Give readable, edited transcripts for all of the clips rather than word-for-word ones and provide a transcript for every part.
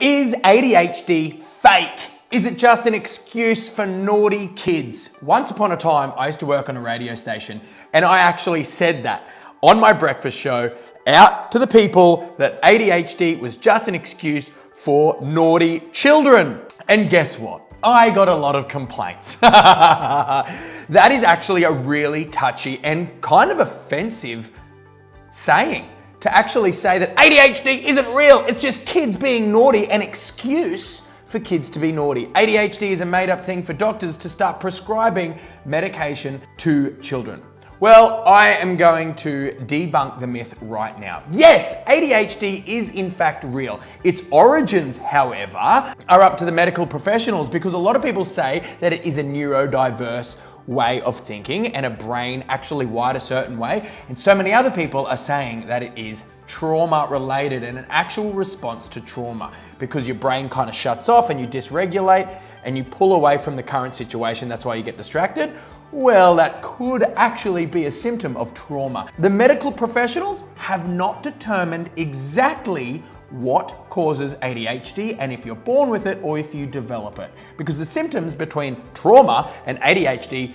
Is ADHD fake? Is it just an excuse for naughty kids? Once upon a time, I used to work on a radio station, and I actually said that on my breakfast show out to the people that ADHD was just an excuse for naughty children. And guess what? I got a lot of complaints. That is actually a really touchy and kind of offensive saying. To actually say that ADHD isn't real, it's just kids being naughty, an excuse for kids to be naughty. ADHD is a made-up thing for doctors to start prescribing medication to children. Well, I am going to debunk the myth right now. Yes, ADHD is in fact real. Its origins, however, are up to the medical professionals because a lot of people say that it is a neurodiverse way of thinking and a brain actually wired a certain way. And so many other people are saying that it is trauma related and an actual response to trauma because your brain kind of shuts off and you dysregulate and you pull away from the current situation. That's why you get distracted. Well, that could actually be a symptom of trauma. The medical professionals have not determined exactly what causes ADHD and if you're born with it or if you develop it. Because the symptoms between trauma and ADHD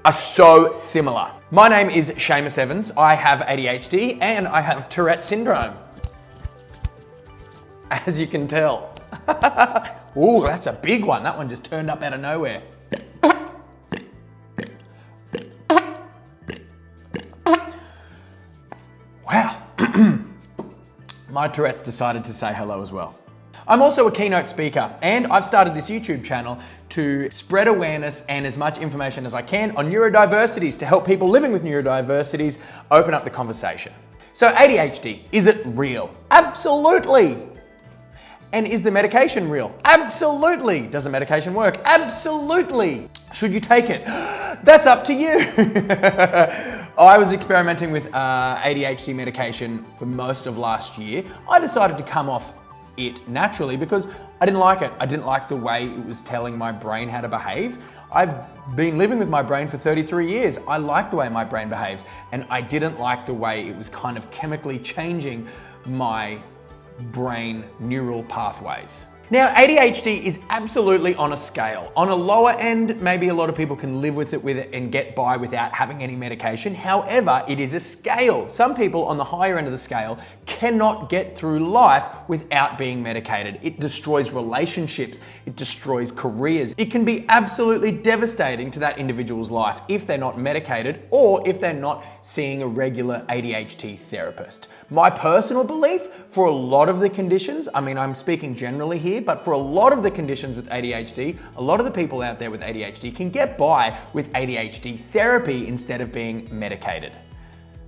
are so similar. My name is Seamus Evans. I have ADHD and I have Tourette syndrome. As you can tell. Ooh, that's a big one. That one just turned up out of nowhere. Wow. My Tourette's decided to say hello as well. I'm also a keynote speaker and I've started this YouTube channel to spread awareness and as much information as I can on neurodiversities to help people living with neurodiversities open up the conversation. So ADHD, is it real? Absolutely. And is the medication real? Absolutely. Does the medication work? Absolutely. Should you take it? That's up to you. I was experimenting with ADHD medication for most of last year. I decided to come off it naturally because I didn't like it. I didn't like the way it was telling my brain how to behave. I've been living with my brain for 33 years. I like the way my brain behaves, and I didn't like the way it was kind of chemically changing my brain neural pathways. Now, ADHD is absolutely on a scale. On a lower end, maybe a lot of people can live with it and get by without having any medication. However, it is a scale. Some people on the higher end of the scale cannot get through life without being medicated. It destroys relationships. It destroys careers. It can be absolutely devastating to that individual's life if they're not medicated or if they're not seeing a regular ADHD therapist. My personal belief for a lot of the conditions, I mean, I'm speaking generally here, but for a lot of the conditions with ADHD, a lot of the people out there with ADHD can get by with ADHD therapy instead of being medicated.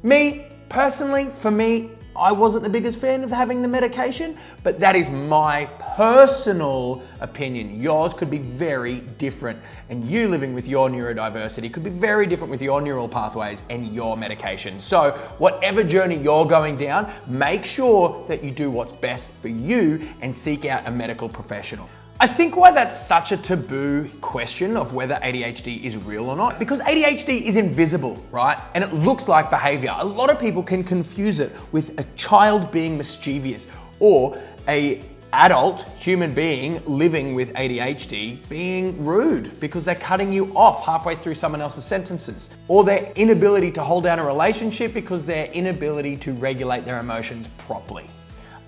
Me, personally, for me, I wasn't the biggest fan of having the medication, but that is my personal opinion. Yours could be very different, and you living with your neurodiversity could be very different with your neural pathways and your medication. So whatever journey you're going down, make sure that you do what's best for you and seek out a medical professional. I think why that's such a taboo question of whether ADHD is real or not, because ADHD is invisible, right? And it looks like behavior. A lot of people can confuse it with a child being mischievous or a adult human being living with ADHD being rude because they're cutting you off halfway through someone else's sentences, or their inability to hold down a relationship because their inability to regulate their emotions properly.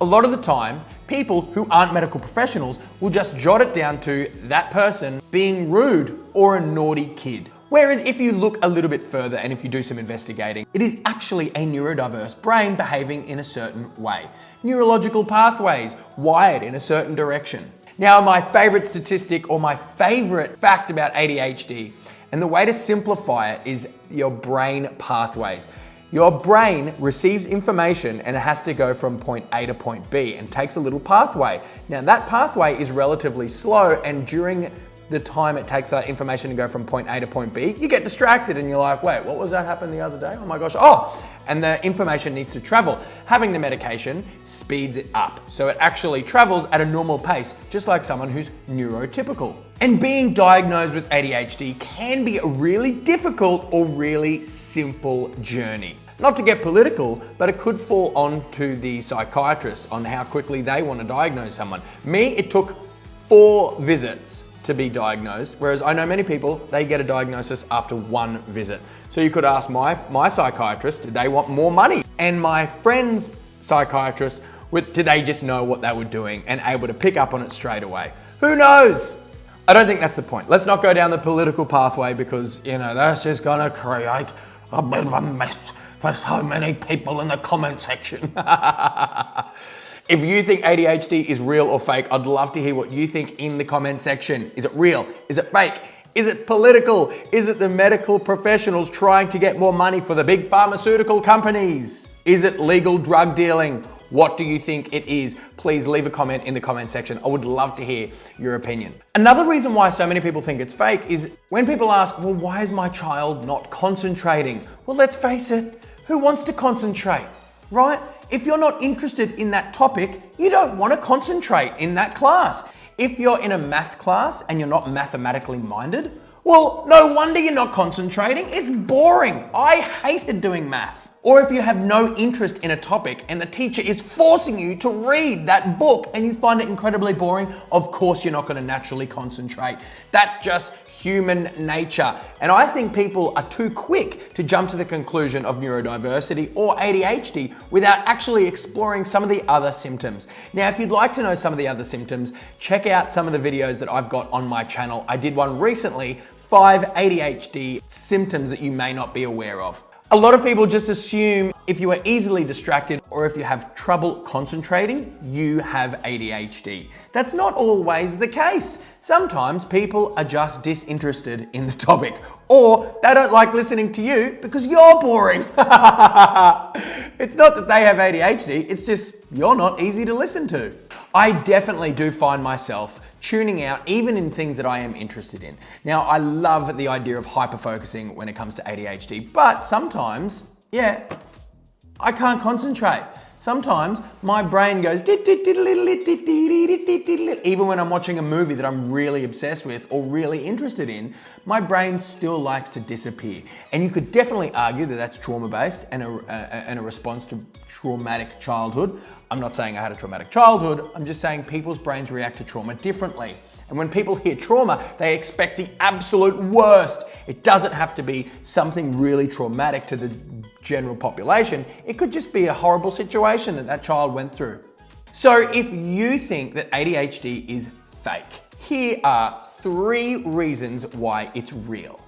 A lot of the time, people who aren't medical professionals will just jot it down to that person being rude or a naughty kid. Whereas if you look a little bit further and if you do some investigating, it is actually a neurodiverse brain behaving in a certain way. Neurological pathways wired in a certain direction. Now, my favorite statistic or my favorite fact about ADHD, and the way to simplify it is your brain pathways. Your brain receives information and it has to go from point A to point B and takes a little pathway. Now that pathway is relatively slow, and during the time it takes that information to go from point A to point B, you get distracted and you're like, wait, what was that happened the other day? Oh my gosh, and the information needs to travel. Having the medication speeds it up. So it actually travels at a normal pace, just like someone who's neurotypical. And being diagnosed with ADHD can be a really difficult or really simple journey. Not to get political, but it could fall on to the psychiatrist on how quickly they want to diagnose someone. Me, it took 4 visits to be diagnosed, whereas I know many people, they get a diagnosis after 1 visit. So you could ask my psychiatrist, did they want more money? And my friend's psychiatrist, did they just know what they were doing and able to pick up on it straight away? Who knows? I don't think that's the point. Let's not go down the political pathway because, that's just gonna create a bit of a mess for so many people in the comment section. If you think ADHD is real or fake, I'd love to hear what you think in the comment section. Is it real? Is it fake? Is it political? Is it the medical professionals trying to get more money for the big pharmaceutical companies? Is it legal drug dealing? What do you think it is? Please leave a comment in the comment section. I would love to hear your opinion. Another reason why so many people think it's fake is when people ask, well, why is my child not concentrating? Well, let's face it, who wants to concentrate, right? If you're not interested in that topic, you don't want to concentrate in that class. If you're in a math class and you're not mathematically minded, well, no wonder you're not concentrating. It's boring. I hated doing math. Or if you have no interest in a topic and the teacher is forcing you to read that book and you find it incredibly boring, of course you're not going to naturally concentrate. That's just human nature. And I think people are too quick to jump to the conclusion of neurodiversity or ADHD without actually exploring some of the other symptoms. Now, if you'd like to know some of the other symptoms, check out some of the videos that I've got on my channel. I did one recently, 5 ADHD symptoms that you may not be aware of. A lot of people just assume if you are easily distracted or if you have trouble concentrating, you have ADHD. That's not always the case. Sometimes people are just disinterested in the topic, or they don't like listening to you because you're boring. It's not that they have ADHD, it's just you're not easy to listen to. I definitely do find myself tuning out even in things that I am interested in. Now, I love the idea of hyper-focusing when it comes to ADHD, but sometimes, I can't concentrate. Sometimes my brain goes even when I'm watching a movie that I'm really obsessed with or really interested in, my brain still likes to disappear. And you could definitely argue that that's trauma-based and a response to traumatic childhood. I'm not saying I had a traumatic childhood, I'm just saying people's brains react to trauma differently. And when people hear trauma, they expect the absolute worst. It doesn't have to be something really traumatic to the general population. It could just be a horrible situation that child went through. So if you think that ADHD is fake, here are 3 reasons why it's real.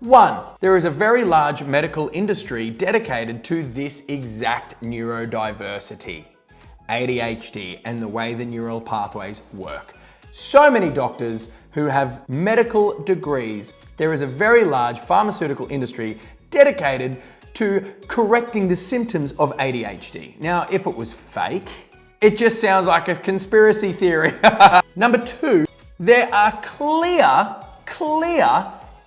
1, there is a very large medical industry dedicated to this exact neurodiversity, ADHD, and the way the neural pathways work. So many doctors who have medical degrees. There is a very large pharmaceutical industry dedicated to correcting the symptoms of ADHD. Now, if it was fake, it just sounds like a conspiracy theory. Number 2, there are clear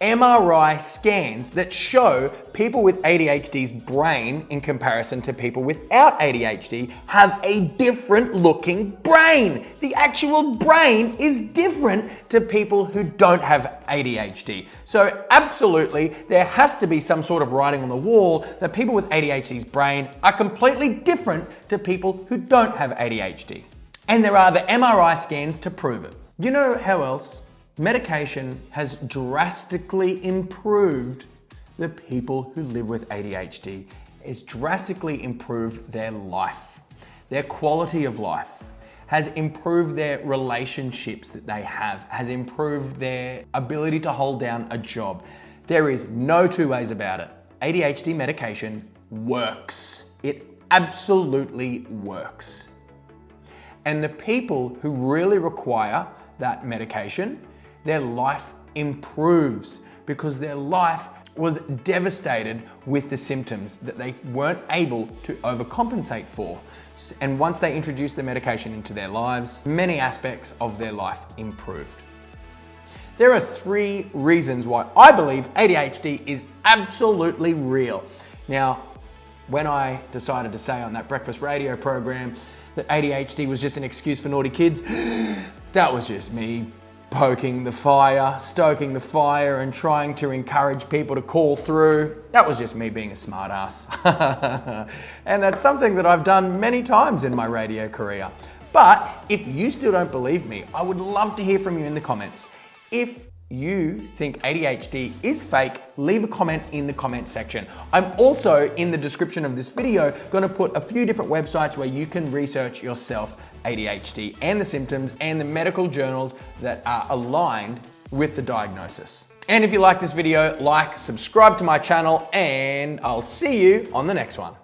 MRI scans that show people with ADHD's brain in comparison to people without ADHD have a different looking brain. The actual brain is different to people who don't have ADHD. So absolutely, there has to be some sort of writing on the wall that people with ADHD's brain are completely different to people who don't have ADHD. And there are the MRI scans to prove it. You know how else? Medication has drastically improved the people who live with ADHD. It's drastically improved their life, their quality of life, has improved their relationships that they have, has improved their ability to hold down a job. There is no 2 ways about it. ADHD medication works. It absolutely works. And the people who really require that medication, their life improves because their life was devastated with the symptoms that they weren't able to overcompensate for. And once they introduced the medication into their lives, many aspects of their life improved. There are 3 reasons why I believe ADHD is absolutely real. Now, when I decided to say on that breakfast radio program that ADHD was just an excuse for naughty kids, that was just me poking the fire, stoking the fire, and trying to encourage people to call through. That was just me being a smart ass. And that's something that I've done many times in my radio career. But if you still don't believe me, I would love to hear from you in the comments. If you think ADHD is fake, leave a comment in the comment section. I'm also, in the description of this video, gonna put a few different websites where you can research yourself ADHD and the symptoms and the medical journals that are aligned with the diagnosis. And if you like this video, like, subscribe to my channel, and I'll see you on the next one.